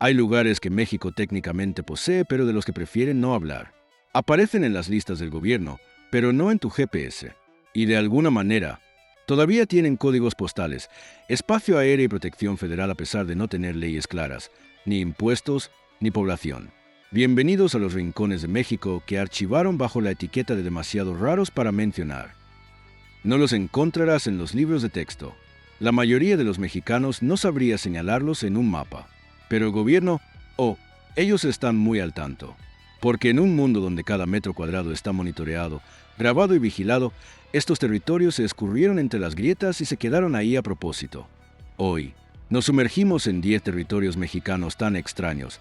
Hay lugares que México técnicamente posee, pero de los que prefieren no hablar. Aparecen en las listas del gobierno, pero no en tu GPS. Y de alguna manera, todavía tienen códigos postales, espacio aéreo y protección federal a pesar de no tener leyes claras, ni impuestos, ni población. Bienvenidos a los rincones de México que archivaron bajo la etiqueta de demasiado raros para mencionar. No los encontrarás en los libros de texto. La mayoría de los mexicanos no sabría señalarlos en un mapa. Pero el gobierno, ellos están muy al tanto. Porque en un mundo donde cada metro cuadrado está monitoreado, grabado y vigilado, estos territorios se escurrieron entre las grietas y se quedaron ahí a propósito. Hoy, nos sumergimos en 10 territorios mexicanos tan extraños,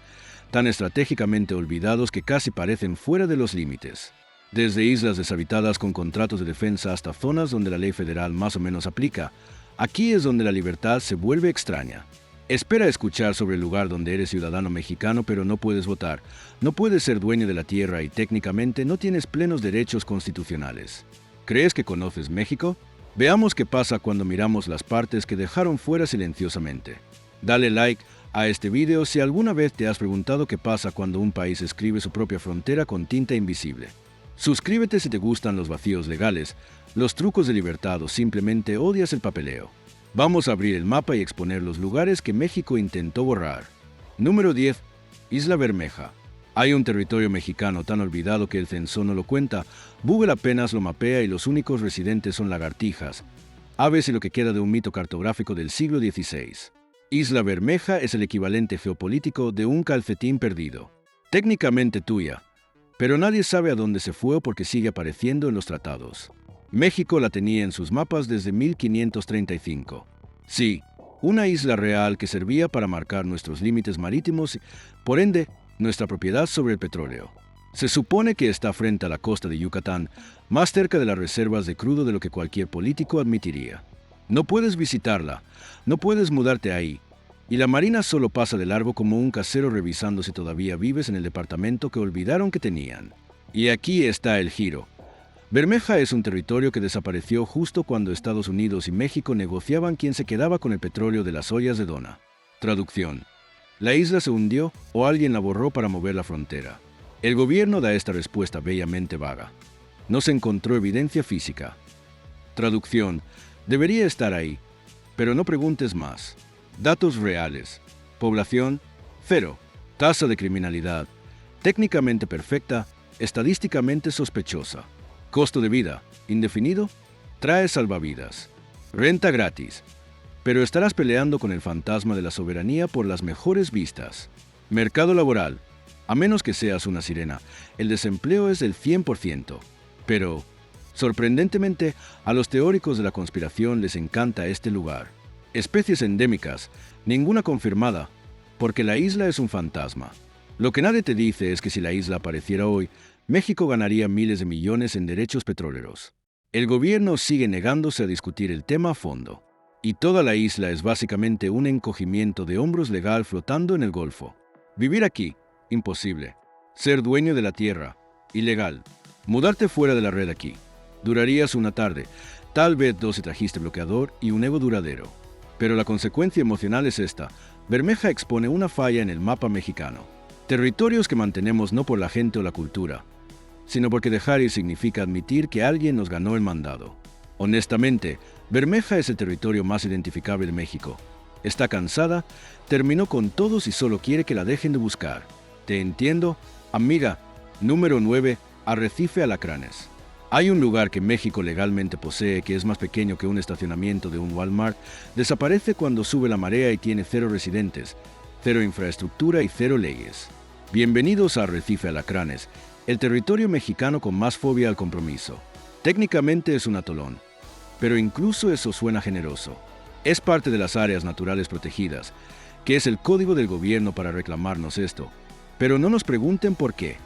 tan estratégicamente olvidados que casi parecen fuera de los límites. Desde islas deshabitadas con contratos de defensa hasta zonas donde la ley federal más o menos aplica, aquí es donde la libertad se vuelve extraña. Espera escuchar sobre el lugar donde eres ciudadano mexicano pero no puedes votar, no puedes ser dueño de la tierra y técnicamente no tienes plenos derechos constitucionales. ¿Crees que conoces México? Veamos qué pasa cuando miramos las partes que dejaron fuera silenciosamente. Dale like a este video si alguna vez te has preguntado qué pasa cuando un país escribe su propia frontera con tinta invisible. Suscríbete si te gustan los vacíos legales, los trucos de libertad o simplemente odias el papeleo. Vamos a abrir el mapa y exponer los lugares que México intentó borrar. Número 10. Isla Bermeja. Hay un territorio mexicano tan olvidado que el censo no lo cuenta, Google apenas lo mapea y los únicos residentes son lagartijas, aves y lo que queda de un mito cartográfico del siglo XVI. Isla Bermeja es el equivalente geopolítico de un calcetín perdido. Técnicamente tuya, pero nadie sabe a dónde se fue porque sigue apareciendo en los tratados. México la tenía en sus mapas desde 1535. Sí, una isla real que servía para marcar nuestros límites marítimos y, por ende, nuestra propiedad sobre el petróleo. Se supone que está frente a la costa de Yucatán, más cerca de las reservas de crudo de lo que cualquier político admitiría. No puedes visitarla, no puedes mudarte ahí, y la Marina solo pasa de largo como un casero revisando si todavía vives en el departamento que olvidaron que tenían. Y aquí está el giro. Bermeja es un territorio que desapareció justo cuando Estados Unidos y México negociaban quién se quedaba con el petróleo de las ollas de Dona. Traducción. La isla se hundió o alguien la borró para mover la frontera. El gobierno da esta respuesta bellamente vaga. No se encontró evidencia física. Traducción. Debería estar ahí, pero no preguntes más. Datos reales. Población, 0. Tasa de criminalidad, técnicamente perfecta, estadísticamente sospechosa. Costo de vida, indefinido, trae salvavidas. Renta gratis. Pero estarás peleando con el fantasma de la soberanía por las mejores vistas. Mercado laboral. A menos que seas una sirena, el desempleo es del 100%. Pero, sorprendentemente, a los teóricos de la conspiración les encanta este lugar. Especies endémicas, ninguna confirmada, porque la isla es un fantasma. Lo que nadie te dice es que si la isla apareciera hoy, México ganaría miles de millones en derechos petroleros. El gobierno sigue negándose a discutir el tema a fondo. Y toda la isla es básicamente un encogimiento de hombros legal flotando en el Golfo. Vivir aquí, imposible. Ser dueño de la tierra, ilegal. Mudarte fuera de la red aquí. Durarías una tarde, tal vez 2 si trajiste bloqueador y un ego duradero. Pero la consecuencia emocional es esta. Bermeja expone una falla en el mapa mexicano. Territorios que mantenemos no por la gente o la cultura, sino porque dejar ir significa admitir que alguien nos ganó el mandado. Honestamente, Bermeja es el territorio más identificable de México. Está cansada, terminó con todos y solo quiere que la dejen de buscar. Te entiendo, amiga. Número 9. Arrecife Alacranes. Hay un lugar que México legalmente posee que es más pequeño que un estacionamiento de un Walmart, desaparece cuando sube la marea y tiene 0 residentes, 0 infraestructura y 0 leyes. Bienvenidos a Arrecife Alacranes, el territorio mexicano con más fobia al compromiso. Técnicamente es un atolón, pero incluso eso suena generoso. Es parte de las áreas naturales protegidas, que es el código del gobierno para reclamarnos esto. Pero no nos pregunten por qué.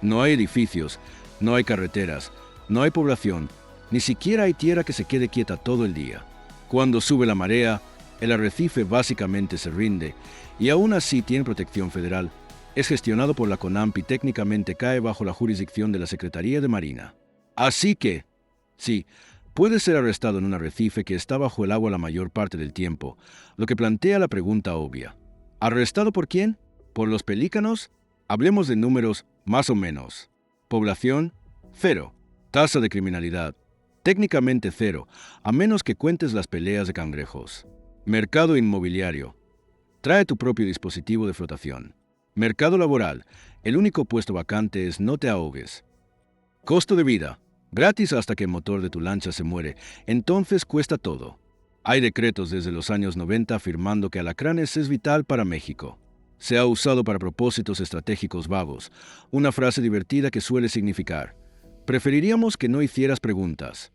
No hay edificios, no hay carreteras, no hay población, ni siquiera hay tierra que se quede quieta todo el día. Cuando sube la marea, el arrecife básicamente se rinde, y aún así tiene protección federal. Es gestionado por la CONAMP y técnicamente cae bajo la jurisdicción de la Secretaría de Marina. Así que, sí, puedes ser arrestado en un arrecife que está bajo el agua la mayor parte del tiempo, lo que plantea la pregunta obvia. ¿Arrestado por quién? ¿Por los pelícanos? Hablemos de números más o menos. Población, 0. Tasa de criminalidad, técnicamente 0, a menos que cuentes las peleas de cangrejos. Mercado inmobiliario. Trae tu propio dispositivo de flotación. Mercado laboral. El único puesto vacante es no te ahogues. Costo de vida. Gratis hasta que el motor de tu lancha se muere. Entonces cuesta todo. Hay decretos desde los años 90 afirmando que alacranes es vital para México. Se ha usado para propósitos estratégicos vagos, una frase divertida que suele significar: preferiríamos que no hicieras preguntas.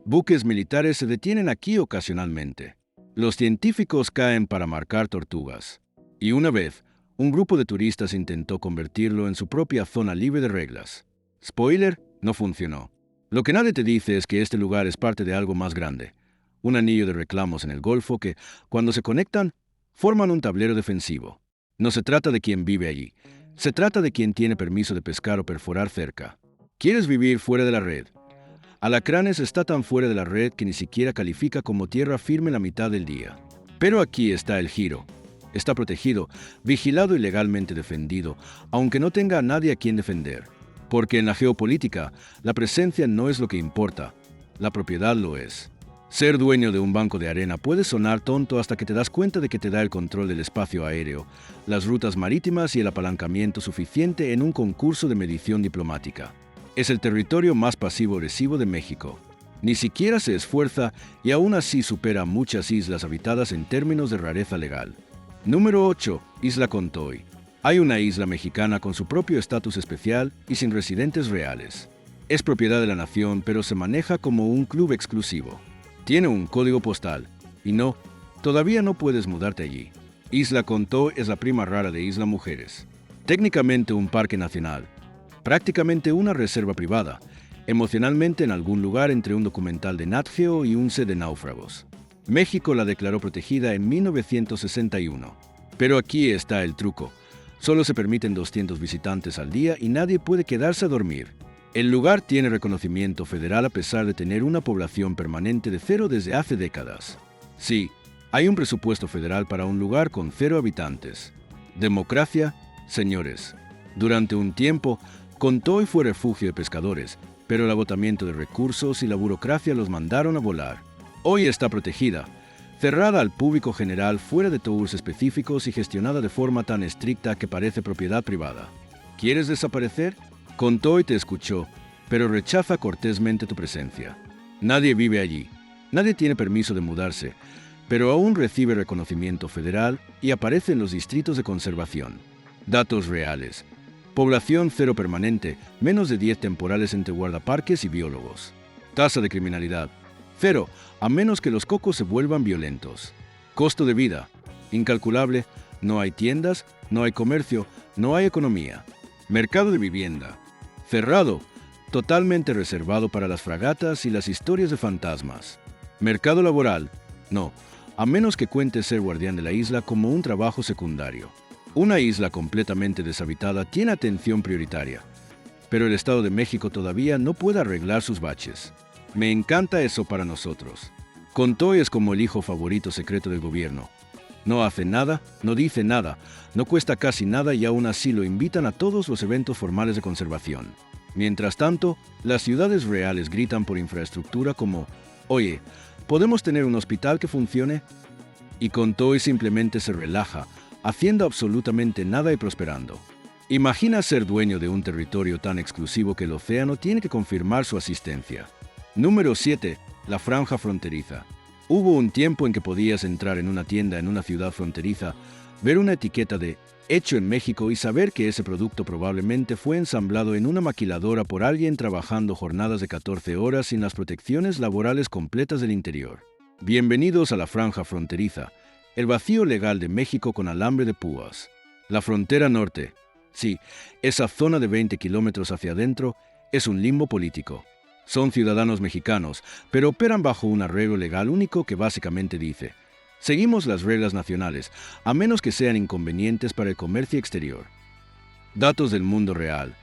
Buques militares se detienen aquí ocasionalmente. Los científicos caen para marcar tortugas. Y una vez, un grupo de turistas intentó convertirlo en su propia zona libre de reglas. Spoiler, no funcionó. Lo que nadie te dice es que este lugar es parte de algo más grande. Un anillo de reclamos en el Golfo que, cuando se conectan, forman un tablero defensivo. No se trata de quien vive allí. Se trata de quien tiene permiso de pescar o perforar cerca. ¿Quieres vivir fuera de la red? Alacranes está tan fuera de la red que ni siquiera califica como tierra firme la mitad del día. Pero aquí está el giro. Está protegido, vigilado y legalmente defendido, aunque no tenga a nadie a quien defender. Porque en la geopolítica, la presencia no es lo que importa, la propiedad lo es. Ser dueño de un banco de arena puede sonar tonto hasta que te das cuenta de que te da el control del espacio aéreo, las rutas marítimas y el apalancamiento suficiente en un concurso de medición diplomática. Es el territorio más pasivo-agresivo de México. Ni siquiera se esfuerza y aún así supera a muchas islas habitadas en términos de rareza legal. Número 8. Isla Contoy. Hay una isla mexicana con su propio estatus especial y sin residentes reales. Es propiedad de la nación, pero se maneja como un club exclusivo. Tiene un código postal, y no, todavía no puedes mudarte allí. Isla Contoy es la prima rara de Isla Mujeres. Técnicamente un parque nacional, prácticamente una reserva privada, emocionalmente en algún lugar entre un documental de Nat Geo y un set de náufragos. México la declaró protegida en 1961. Pero aquí está el truco. Solo se permiten 200 visitantes al día y nadie puede quedarse a dormir. El lugar tiene reconocimiento federal a pesar de tener una población permanente de 0 desde hace décadas. Sí, hay un presupuesto federal para un lugar con 0 habitantes. Democracia, señores. Durante un tiempo, Contoy fue refugio de pescadores, pero el agotamiento de recursos y la burocracia los mandaron a volar. Hoy está protegida, cerrada al público general fuera de tours específicos y gestionada de forma tan estricta que parece propiedad privada. ¿Quieres desaparecer? Contoy te escuchó, pero rechaza cortésmente tu presencia. Nadie vive allí, nadie tiene permiso de mudarse, pero aún recibe reconocimiento federal y aparece en los distritos de conservación. Datos reales. Población 0 permanente, menos de 10 temporales entre guardaparques y biólogos. Tasa de criminalidad, 0, a menos que los cocos se vuelvan violentos. Costo de vida, incalculable, no hay tiendas, no hay comercio, no hay economía. Mercado de vivienda, cerrado, totalmente reservado para las fragatas y las historias de fantasmas. Mercado laboral, no, a menos que cuentes ser guardián de la isla como un trabajo secundario. Una isla completamente deshabitada tiene atención prioritaria, pero el Estado de México todavía no puede arreglar sus baches. Me encanta eso para nosotros. Contoy es como el hijo favorito secreto del gobierno. No hace nada, no dice nada, no cuesta casi nada y aún así lo invitan a todos los eventos formales de conservación. Mientras tanto, las ciudades reales gritan por infraestructura como: oye, ¿podemos tener un hospital que funcione? Y Contoy simplemente se relaja, haciendo absolutamente nada y prosperando. Imagina ser dueño de un territorio tan exclusivo que el océano tiene que confirmar su asistencia. Número 7. La franja fronteriza. Hubo un tiempo en que podías entrar en una tienda en una ciudad fronteriza, ver una etiqueta de «Hecho en México» y saber que ese producto probablemente fue ensamblado en una maquiladora por alguien trabajando jornadas de 14 horas sin las protecciones laborales completas del interior. Bienvenidos a la franja fronteriza, el vacío legal de México con alambre de púas. La frontera norte, sí, esa zona de 20 kilómetros hacia adentro, es un limbo político. Son ciudadanos mexicanos, pero operan bajo un arreglo legal único que básicamente dice: seguimos las reglas nacionales, a menos que sean inconvenientes para el comercio exterior. Datos del mundo real.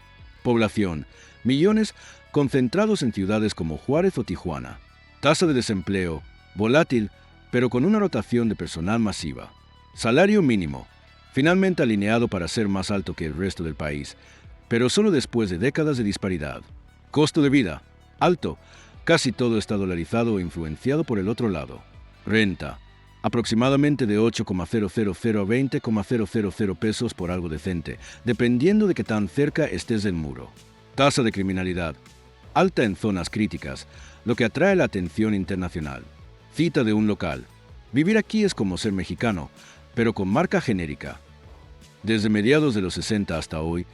Población, millones concentrados en ciudades como Juárez o Tijuana. Tasa de desempleo, volátil, pero con una rotación de personal masiva. Salario mínimo, finalmente alineado para ser más alto que el resto del país, pero solo después de décadas de disparidad. Costo de vida, alto, casi todo está dolarizado o influenciado por el otro lado. Renta, aproximadamente de 8,000 a 20,000 pesos por algo decente, dependiendo de qué tan cerca estés del muro. Tasa de criminalidad, alta en zonas críticas, lo que atrae la atención internacional. Cita de un local. Vivir aquí es como ser mexicano, pero con marca genérica. Desde mediados de los 60 hasta hoy,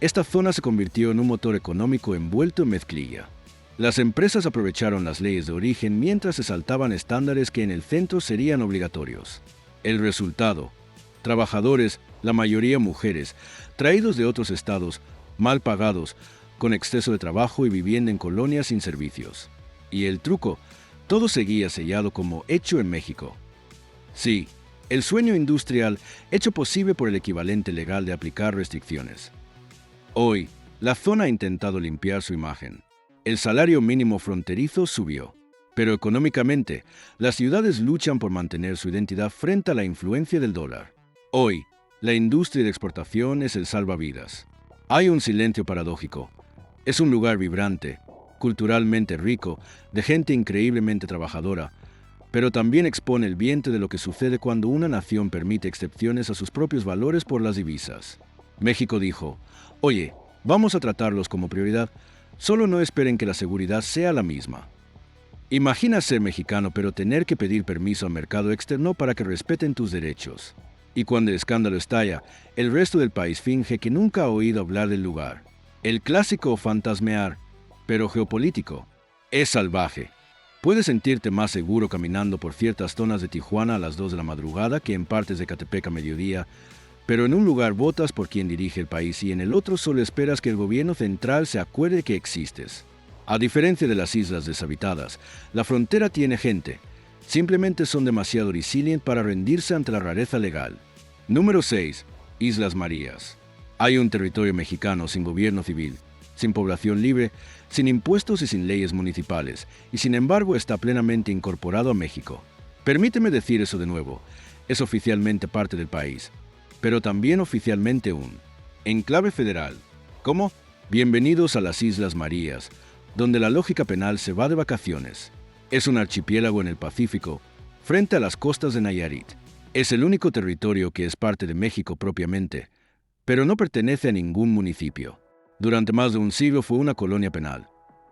esta zona se convirtió en un motor económico envuelto en mezclilla. Las empresas aprovecharon las leyes de origen mientras se saltaban estándares que en el centro serían obligatorios. El resultado: trabajadores, la mayoría mujeres, traídos de otros estados, mal pagados, con exceso de trabajo y viviendo en colonias sin servicios. Y el truco: todo seguía sellado como hecho en México. Sí, el sueño industrial hecho posible por el equivalente legal de aplicar restricciones. Hoy, la zona ha intentado limpiar su imagen. El salario mínimo fronterizo subió, pero económicamente, las ciudades luchan por mantener su identidad frente a la influencia del dólar. Hoy, la industria de exportación es el salvavidas. Hay un silencio paradójico. Es un lugar vibrante, culturalmente rico, de gente increíblemente trabajadora, pero también expone el vientre de lo que sucede cuando una nación permite excepciones a sus propios valores por las divisas. México dijo: oye, vamos a tratarlos como prioridad, solo no esperen que la seguridad sea la misma. Imagina ser mexicano pero tener que pedir permiso al mercado externo para que respeten tus derechos. Y cuando el escándalo estalla, el resto del país finge que nunca ha oído hablar del lugar. El clásico fantasmear, pero geopolítico. Es salvaje. Puedes sentirte más seguro caminando por ciertas zonas de Tijuana a las 2 de la madrugada que en partes de Ecatepec a mediodía, pero en un lugar votas por quien dirige el país y en el otro solo esperas que el gobierno central se acuerde que existes. A diferencia de las islas deshabitadas, la frontera tiene gente. Simplemente son demasiado resilient para rendirse ante la rareza legal. Número 6. Islas Marías. Hay un territorio mexicano sin gobierno civil, sin población libre, sin impuestos y sin leyes municipales, y sin embargo está plenamente incorporado a México. Permíteme decir eso de nuevo: es oficialmente parte del país, pero también oficialmente un enclave federal. ¿Cómo? Bienvenidos a las Islas Marías, donde la lógica penal se va de vacaciones. Es un archipiélago en el Pacífico, frente a las costas de Nayarit. Es el único territorio que es parte de México propiamente, pero no pertenece a ningún municipio. Durante más de un siglo fue una colonia penal.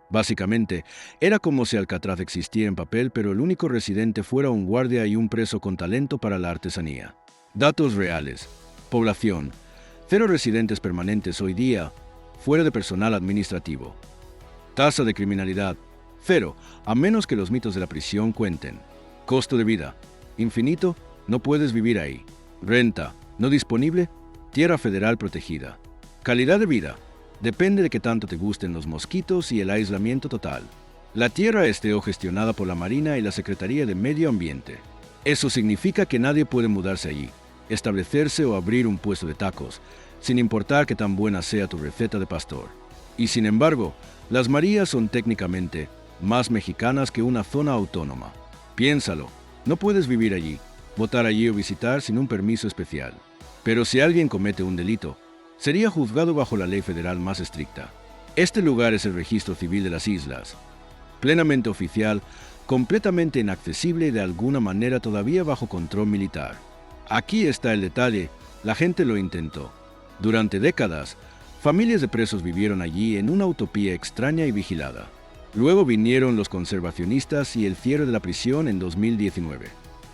Básicamente, era como si Alcatraz existiera en papel, pero el único residente fuera un guardia y un preso con talento para la artesanía. Datos reales. Población: 0 residentes permanentes hoy día, fuera de personal administrativo. Tasa de criminalidad: 0, a menos que los mitos de la prisión cuenten. Costo de vida: infinito, no puedes vivir ahí. Renta: no disponible, tierra federal protegida. Calidad de vida: depende de qué tanto te gusten los mosquitos y el aislamiento total. La tierra es gestionada por la Marina y la Secretaría de Medio Ambiente. Eso significa que nadie puede mudarse allí, establecerse o abrir un puesto de tacos, sin importar qué tan buena sea tu receta de pastor. Y sin embargo, las Marías son técnicamente más mexicanas que una zona autónoma. Piénsalo, no puedes vivir allí, votar allí o visitar sin un permiso especial. Pero si alguien comete un delito, sería juzgado bajo la ley federal más estricta. Este lugar es el registro civil de las islas, plenamente oficial, completamente inaccesible y de alguna manera todavía bajo control militar. Aquí está el detalle: la gente lo intentó. Durante décadas, familias de presos vivieron allí en una utopía extraña y vigilada. Luego vinieron los conservacionistas y el cierre de la prisión en 2019.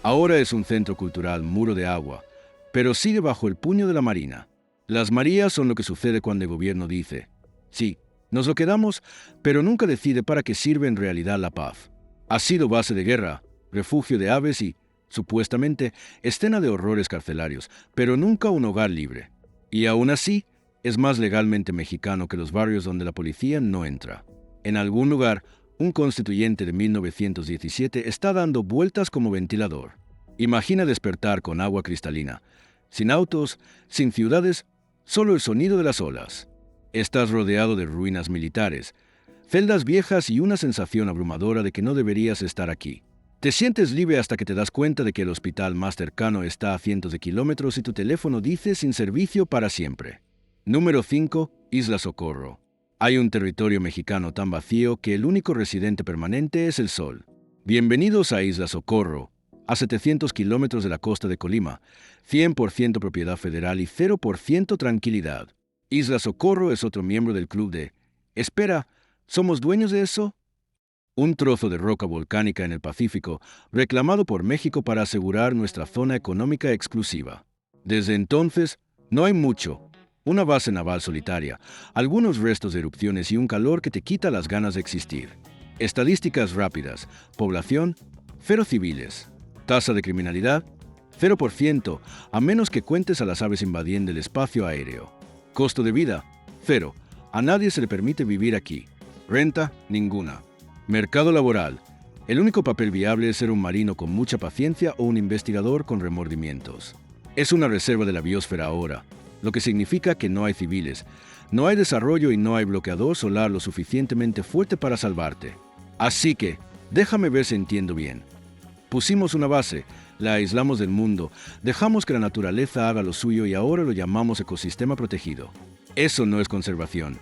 Ahora es un centro cultural muro de agua, pero sigue bajo el puño de la Marina. Las Marías son lo que sucede cuando el gobierno dice: sí, nos lo quedamos, pero nunca decide para qué sirve en realidad la paz. Ha sido base de guerra, refugio de aves y, supuestamente, escena de horrores carcelarios, pero nunca un hogar libre. Y aún así, es más legalmente mexicano que los barrios donde la policía no entra. En algún lugar, un constituyente de 1917 está dando vueltas como ventilador. Imagina despertar con agua cristalina, sin autos, sin ciudades, solo el sonido de las olas. Estás rodeado de ruinas militares, celdas viejas y una sensación abrumadora de que no deberías estar aquí. Te sientes libre hasta que te das cuenta de que el hospital más cercano está a cientos de kilómetros y tu teléfono dice sin servicio para siempre. Número 5. Isla Socorro. Hay un territorio mexicano tan vacío que el único residente permanente es el sol. Bienvenidos a Isla Socorro, a 700 kilómetros de la costa de Colima, 100% propiedad federal y 0% tranquilidad. Isla Socorro es otro miembro del club de «Espera, ¿somos dueños de eso?». Un trozo de roca volcánica en el Pacífico, reclamado por México para asegurar nuestra zona económica exclusiva. Desde entonces, no hay mucho. Una base naval solitaria, algunos restos de erupciones y un calor que te quita las ganas de existir. Estadísticas rápidas. Población, 0 civiles. Tasa de criminalidad, 0%, a menos que cuentes a las aves invadiendo el espacio aéreo. Costo de vida, 0. A nadie se le permite vivir aquí. Renta, ninguna. Mercado laboral. El único papel viable es ser un marino con mucha paciencia o un investigador con remordimientos. Es una reserva de la biosfera ahora, lo que significa que no hay civiles, no hay desarrollo y no hay bloqueador solar lo suficientemente fuerte para salvarte. Así que, déjame ver si entiendo bien. Pusimos una base, la aislamos del mundo, dejamos que la naturaleza haga lo suyo y ahora lo llamamos ecosistema protegido. Eso no es conservación,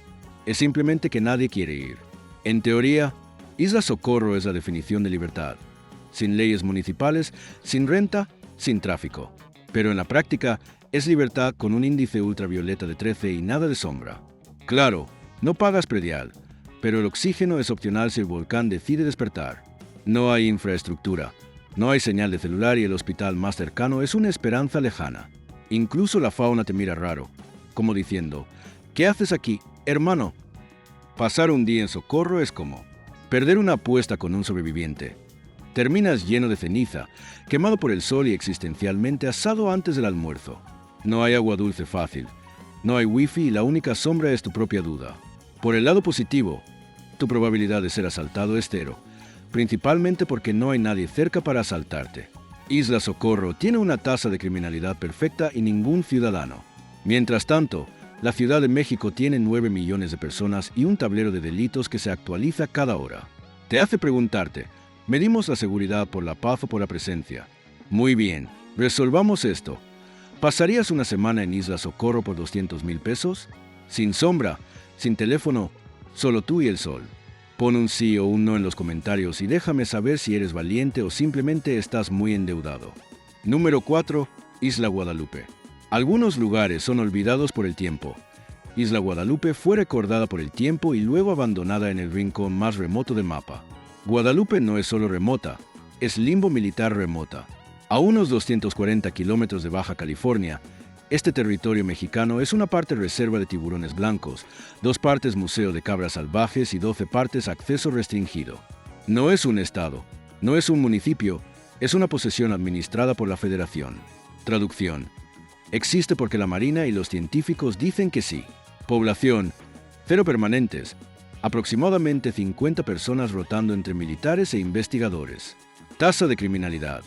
es simplemente que nadie quiere ir. En teoría, Isla Socorro es la definición de libertad. Sin leyes municipales, sin renta, sin tráfico. Pero en la práctica, es libertad con un índice ultravioleta de 13 y nada de sombra. Claro, no pagas predial, pero el oxígeno es opcional si el volcán decide despertar. No hay infraestructura, no hay señal de celular y el hospital más cercano es una esperanza lejana. Incluso la fauna te mira raro, como diciendo, ¿qué haces aquí, hermano? Pasar un día en Socorro es como perder una apuesta con un sobreviviente. Terminas lleno de ceniza, quemado por el sol y existencialmente asado antes del almuerzo. No hay agua dulce fácil, no hay wifi y la única sombra es tu propia duda. Por el lado positivo, tu probabilidad de ser asaltado es 0, principalmente porque no hay nadie cerca para asaltarte. Isla Socorro tiene una tasa de criminalidad perfecta y ningún ciudadano. Mientras tanto, la Ciudad de México tiene 9 millones de personas y un tablero de delitos que se actualiza cada hora. Te hace preguntarte, ¿medimos la seguridad por la paz o por la presencia? Muy bien, resolvamos esto. ¿Pasarías una semana en Isla Socorro por 200,000 pesos? Sin sombra, sin teléfono, solo tú y el sol. Pon un sí o un no en los comentarios y déjame saber si eres valiente o simplemente estás muy endeudado. Número 4. Isla Guadalupe. Algunos lugares son olvidados por el tiempo. Isla Guadalupe fue recordada por el tiempo y luego abandonada en el rincón más remoto del mapa. Guadalupe no es solo remota, es limbo militar remota. A unos 240 kilómetros de Baja California, este territorio mexicano es una parte reserva de tiburones blancos, 2 partes museo de cabras salvajes y 12 partes acceso restringido. No es un estado, no es un municipio, es una posesión administrada por la Federación. Traducción. Existe porque la Marina y los científicos dicen que sí. Población, 0 permanentes, aproximadamente 50 personas rotando entre militares e investigadores. Tasa de criminalidad,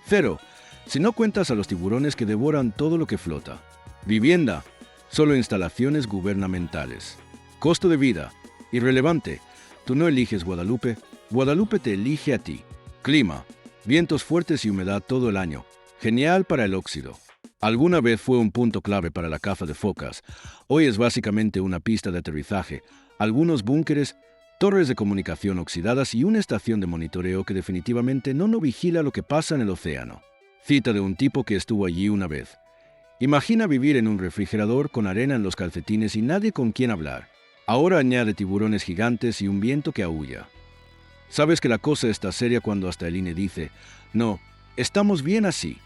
0, si no cuentas a los tiburones que devoran todo lo que flota. Vivienda, solo instalaciones gubernamentales. Costo de vida, irrelevante. Tú no eliges Guadalupe, Guadalupe te elige a ti. Clima, vientos fuertes y humedad todo el año. Genial para el óxido. Alguna vez fue un punto clave para la caza de focas. Hoy es básicamente una pista de aterrizaje, algunos búnkeres, torres de comunicación oxidadas y una estación de monitoreo que definitivamente no vigila lo que pasa en el océano. Cita de un tipo que estuvo allí una vez. Imagina vivir en un refrigerador con arena en los calcetines y nadie con quien hablar. Ahora añade tiburones gigantes y un viento que aúlla. Sabes que la cosa está seria cuando hasta el INE dice, no, estamos bien así.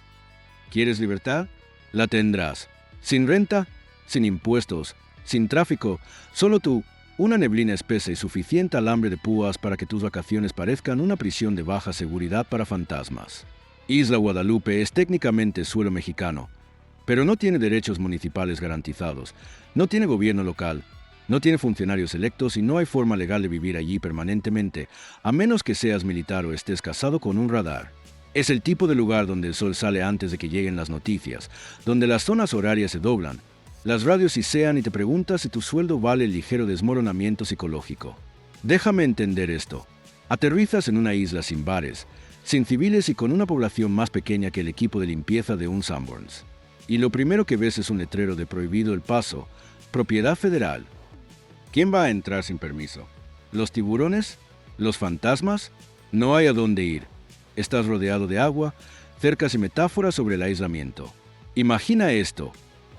¿Quieres libertad? La tendrás. Sin renta, sin impuestos, sin tráfico, solo tú, una neblina espesa y suficiente alambre de púas para que tus vacaciones parezcan una prisión de baja seguridad para fantasmas. Isla Guadalupe es técnicamente suelo mexicano, pero no tiene derechos municipales garantizados, no tiene gobierno local, no tiene funcionarios electos y no hay forma legal de vivir allí permanentemente, a menos que seas militar o estés casado con un radar. Es el tipo de lugar donde el sol sale antes de que lleguen las noticias, donde las zonas horarias se doblan, las radios sisean y te preguntas si tu sueldo vale el ligero desmoronamiento psicológico. Déjame entender esto. Aterrizas en una isla sin bares, sin civiles y con una población más pequeña que el equipo de limpieza de un Sanborns. Y lo primero que ves es un letrero de prohibido el paso, propiedad federal. ¿Quién va a entrar sin permiso? ¿Los tiburones? ¿Los fantasmas? No hay a dónde ir. Estás rodeado de agua, cercas y metáforas sobre el aislamiento. Imagina esto: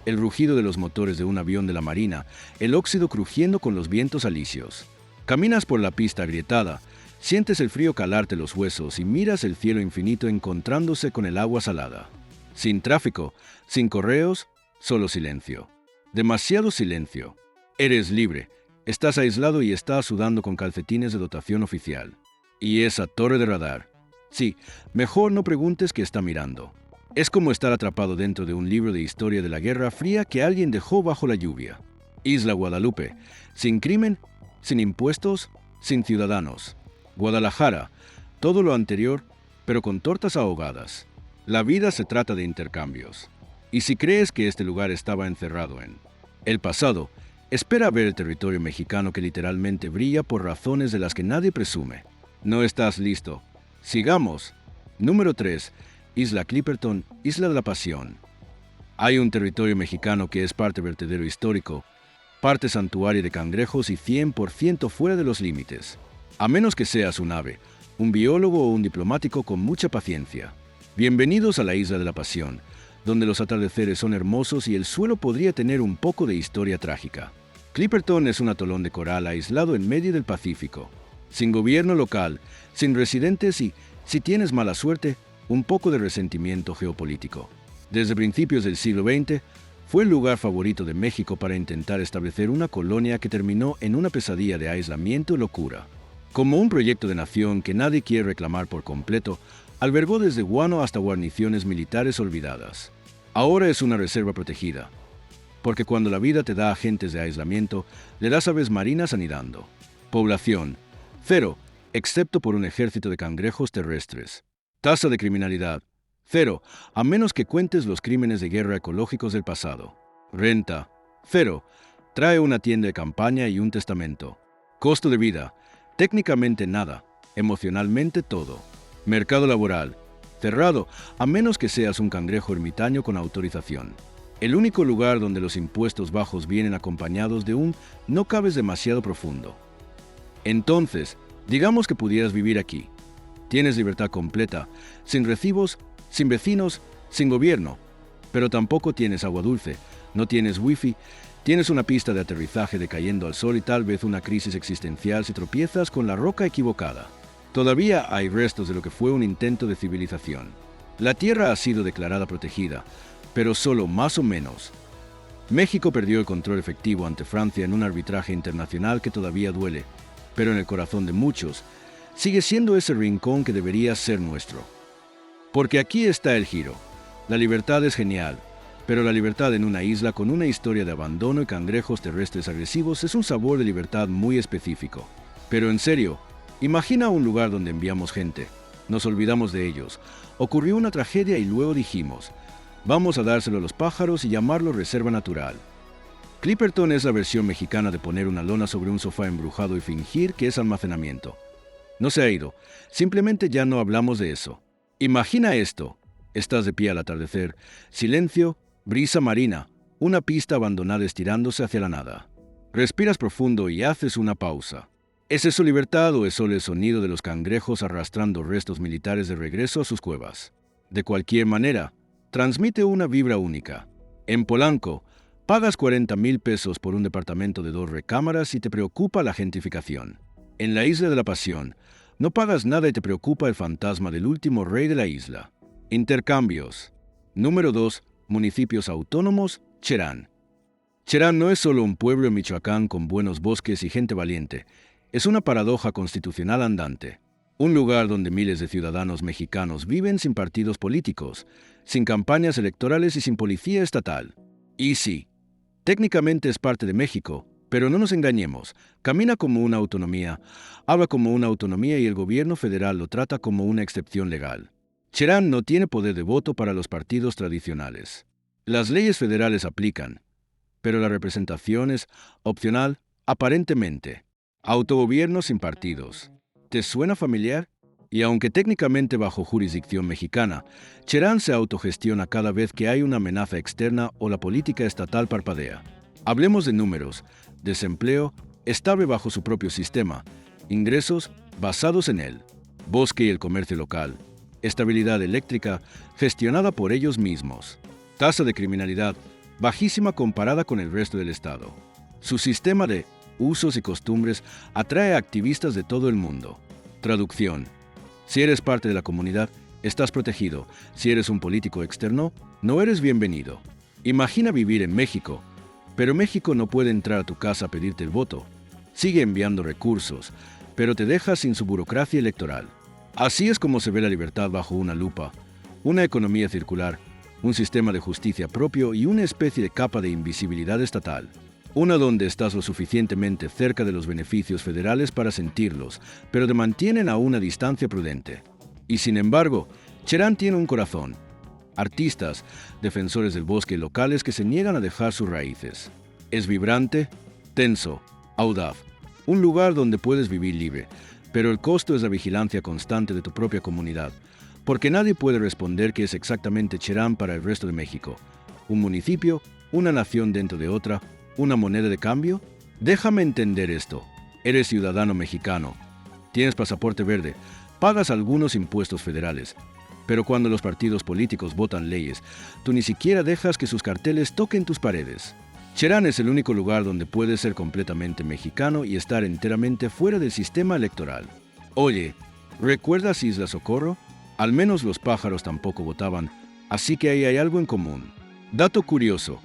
el rugido de los motores de un avión de la Marina, el óxido crujiendo con los vientos alisios. Caminas por la pista agrietada, sientes el frío calarte los huesos y miras el cielo infinito encontrándose con el agua salada. Sin tráfico, sin correos, solo silencio. Demasiado silencio. Eres libre, estás aislado y estás sudando con calcetines de dotación oficial. Y esa torre de radar. Sí, mejor no preguntes qué está mirando. Es como estar atrapado dentro de un libro de historia de la Guerra Fría que alguien dejó bajo la lluvia. Isla Guadalupe, sin crimen, sin impuestos, sin ciudadanos. Guadalajara, todo lo anterior, pero con tortas ahogadas. La vida se trata de intercambios. Y si crees que este lugar estaba encerrado en el pasado, espera ver el territorio mexicano que literalmente brilla por razones de las que nadie presume. No estás listo. Sigamos. Número 3. Isla Clipperton, Isla de la Pasión. Hay un territorio mexicano que es parte vertedero histórico, parte santuario de cangrejos y 100% fuera de los límites. A menos que seas un ave, un biólogo o un diplomático con mucha paciencia. Bienvenidos a la Isla de la Pasión, donde los atardeceres son hermosos y el suelo podría tener un poco de historia trágica. Clipperton es un atolón de coral aislado en medio del Pacífico, sin gobierno local, sin residentes y, si tienes mala suerte, un poco de resentimiento geopolítico. Desde principios del siglo XX, fue el lugar favorito de México para intentar establecer una colonia que terminó en una pesadilla de aislamiento y locura. Como un proyecto de nación que nadie quiere reclamar por completo, albergó desde guano hasta guarniciones militares olvidadas. Ahora es una reserva protegida, porque cuando la vida te da agentes de aislamiento, le das aves marinas anidando. Población: 0, excepto por un ejército de cangrejos terrestres. Tasa de criminalidad: 0, a menos que cuentes los crímenes de guerra ecológicos del pasado. Renta: 0, trae una tienda de campaña y un testamento. Costo de vida: técnicamente nada, emocionalmente todo. Mercado laboral: cerrado, a menos que seas un cangrejo ermitaño con autorización. El único lugar donde los impuestos bajos vienen acompañados de un no cabes demasiado profundo. Entonces, digamos que pudieras vivir aquí. Tienes libertad completa, sin recibos, sin vecinos, sin gobierno. Pero tampoco tienes agua dulce, no tienes wifi, tienes una pista de aterrizaje decayendo al sol y tal vez una crisis existencial si tropiezas con la roca equivocada. Todavía hay restos de lo que fue un intento de civilización. La tierra ha sido declarada protegida, pero solo más o menos. México perdió el control efectivo ante Francia en un arbitraje internacional que todavía duele, pero en el corazón de muchos, sigue siendo ese rincón que debería ser nuestro. Porque aquí está el giro. La libertad es genial, pero la libertad en una isla con una historia de abandono y cangrejos terrestres agresivos es un sabor de libertad muy específico. Pero en serio, imagina un lugar donde enviamos gente, nos olvidamos de ellos, ocurrió una tragedia y luego dijimos, vamos a dárselo a los pájaros y llamarlo reserva natural. Clipperton es la versión mexicana de poner una lona sobre un sofá embrujado y fingir que es almacenamiento. No se ha ido, simplemente ya no hablamos de eso. Imagina esto: estás de pie al atardecer, silencio, brisa marina, una pista abandonada estirándose hacia la nada. Respiras profundo y haces una pausa. ¿Es eso libertad o es solo el sonido de los cangrejos arrastrando restos militares de regreso a sus cuevas? De cualquier manera, transmite una vibra única. En Polanco, pagas 40,000 pesos por un departamento de 2 recámaras y te preocupa la gentrificación. En la Isla de la Pasión, no pagas nada y te preocupa el fantasma del último rey de la isla. Intercambios. Número 2. Municipios autónomos, Cherán. Cherán no es solo un pueblo en Michoacán con buenos bosques y gente valiente. Es una paradoja constitucional andante. Un lugar donde miles de ciudadanos mexicanos viven sin partidos políticos, sin campañas electorales y sin policía estatal. Y sí, técnicamente es parte de México, pero no nos engañemos, camina como una autonomía, habla como una autonomía y el gobierno federal lo trata como una excepción legal. Cherán no tiene poder de voto para los partidos tradicionales. Las leyes federales aplican, pero la representación es opcional, aparentemente. Autogobierno sin partidos. ¿Te suena familiar? Y aunque técnicamente bajo jurisdicción mexicana, Cherán se autogestiona cada vez que hay una amenaza externa o la política estatal parpadea. Hablemos de números: desempleo estable bajo su propio sistema, ingresos basados en él, bosque y el comercio local, estabilidad eléctrica gestionada por ellos mismos, tasa de criminalidad bajísima comparada con el resto del estado. Su sistema de usos y costumbres atrae a activistas de todo el mundo. Traducción: si eres parte de la comunidad, estás protegido. Si eres un político externo, no eres bienvenido. Imagina vivir en México, pero México no puede entrar a tu casa a pedirte el voto. Sigue enviando recursos, pero te deja sin su burocracia electoral. Así es como se ve la libertad bajo una lupa: una economía circular, un sistema de justicia propio y una especie de capa de invisibilidad estatal. Una donde estás lo suficientemente cerca de los beneficios federales para sentirlos, pero te mantienen a una distancia prudente. Y sin embargo, Cherán tiene un corazón. Artistas, defensores del bosque y locales que se niegan a dejar sus raíces. Es vibrante, tenso, audaz. Un lugar donde puedes vivir libre, pero el costo es la vigilancia constante de tu propia comunidad, porque nadie puede responder qué es exactamente Cherán para el resto de México. ¿Un municipio? ¿Una nación dentro de otra? ¿Una moneda de cambio? Déjame entender esto. Eres ciudadano mexicano. Tienes pasaporte verde. Pagas algunos impuestos federales. Pero cuando los partidos políticos votan leyes, tú ni siquiera dejas que sus carteles toquen tus paredes. Cherán es el único lugar donde puedes ser completamente mexicano y estar enteramente fuera del sistema electoral. Oye, ¿recuerdas Isla Socorro? Al menos los pájaros tampoco votaban, así que ahí hay algo en común. Dato curioso: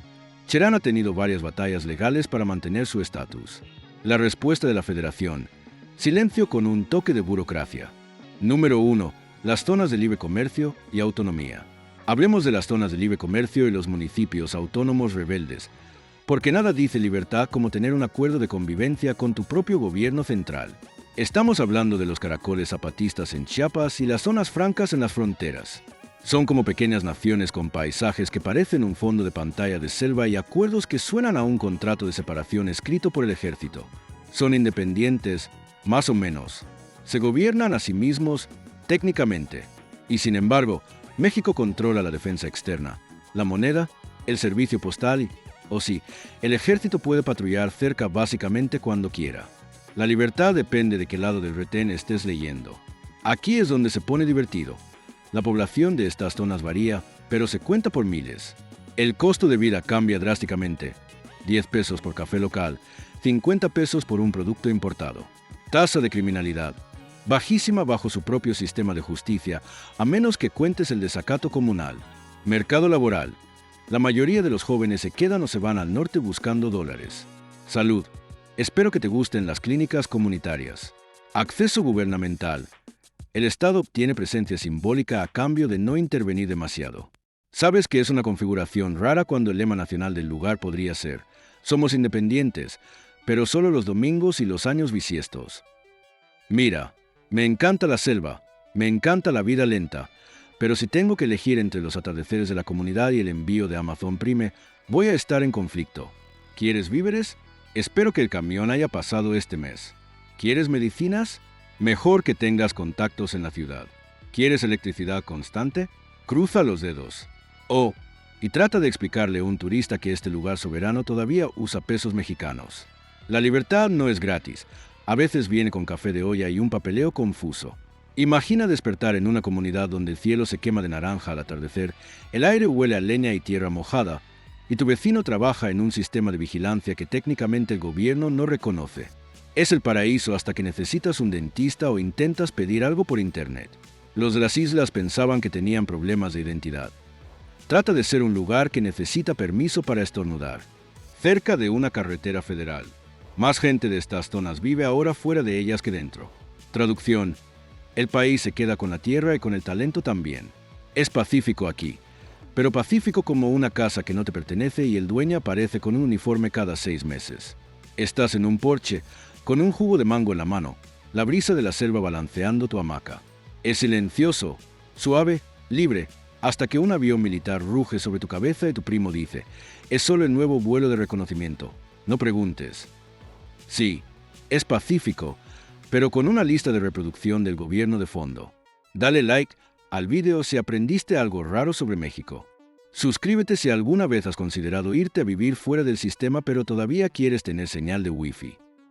Cherán ha tenido varias batallas legales para mantener su estatus. La respuesta de la Federación: silencio con un toque de burocracia. Número 1. Las zonas de libre comercio y autonomía. Hablemos de las zonas de libre comercio y los municipios autónomos rebeldes, porque nada dice libertad como tener un acuerdo de convivencia con tu propio gobierno central. Estamos hablando de los caracoles zapatistas en Chiapas y las zonas francas en las fronteras. Son como pequeñas naciones con paisajes que parecen un fondo de pantalla de selva y acuerdos que suenan a un contrato de separación escrito por el ejército. Son independientes, más o menos. Se gobiernan a sí mismos técnicamente. Y sin embargo, México controla la defensa externa, la moneda, el servicio postal y, el ejército puede patrullar cerca básicamente cuando quiera. La libertad depende de qué lado del retén estés leyendo. Aquí es donde se pone divertido. La población de estas zonas varía, pero se cuenta por miles. El costo de vida cambia drásticamente. 10 pesos por café local, 50 pesos por un producto importado. Tasa de criminalidad: bajísima bajo su propio sistema de justicia, a menos que cuentes el desacato comunal. Mercado laboral: la mayoría de los jóvenes se quedan o se van al norte buscando dólares. Salud: espero que te gusten las clínicas comunitarias. Acceso gubernamental: el Estado obtiene presencia simbólica a cambio de no intervenir demasiado. Sabes que es una configuración rara cuando el lema nacional del lugar podría ser: somos independientes, pero solo los domingos y los años bisiestos. Mira, me encanta la selva, me encanta la vida lenta, pero si tengo que elegir entre los atardeceres de la comunidad y el envío de Amazon Prime, voy a estar en conflicto. ¿Quieres víveres? Espero que el camión haya pasado este mes. ¿Quieres medicinas? Mejor que tengas contactos en la ciudad. ¿Quieres electricidad constante? Cruza los dedos. Y trata de explicarle a un turista que este lugar soberano todavía usa pesos mexicanos. La libertad no es gratis. A veces viene con café de olla y un papeleo confuso. Imagina despertar en una comunidad donde el cielo se quema de naranja al atardecer, el aire huele a leña y tierra mojada, y tu vecino trabaja en un sistema de vigilancia que técnicamente el gobierno no reconoce. Es el paraíso hasta que necesitas un dentista o intentas pedir algo por internet. Los de las islas pensaban que tenían problemas de identidad. Trata de ser un lugar que necesita permiso para estornudar. Cerca de una carretera federal. Más gente de estas zonas vive ahora fuera de ellas que dentro. Traducción: el país se queda con la tierra y con el talento también. Es pacífico aquí, pero pacífico como una casa que no te pertenece y el dueño aparece con un uniforme cada 6 meses. Estás en un porche, con un jugo de mango en la mano, la brisa de la selva balanceando tu hamaca. Es silencioso, suave, libre, hasta que un avión militar ruge sobre tu cabeza y tu primo dice: es solo el nuevo vuelo de reconocimiento, no preguntes. Sí, es pacífico, pero con una lista de reproducción del gobierno de fondo. Dale like al video si aprendiste algo raro sobre México. Suscríbete si alguna vez has considerado irte a vivir fuera del sistema pero todavía quieres tener señal de Wi-Fi.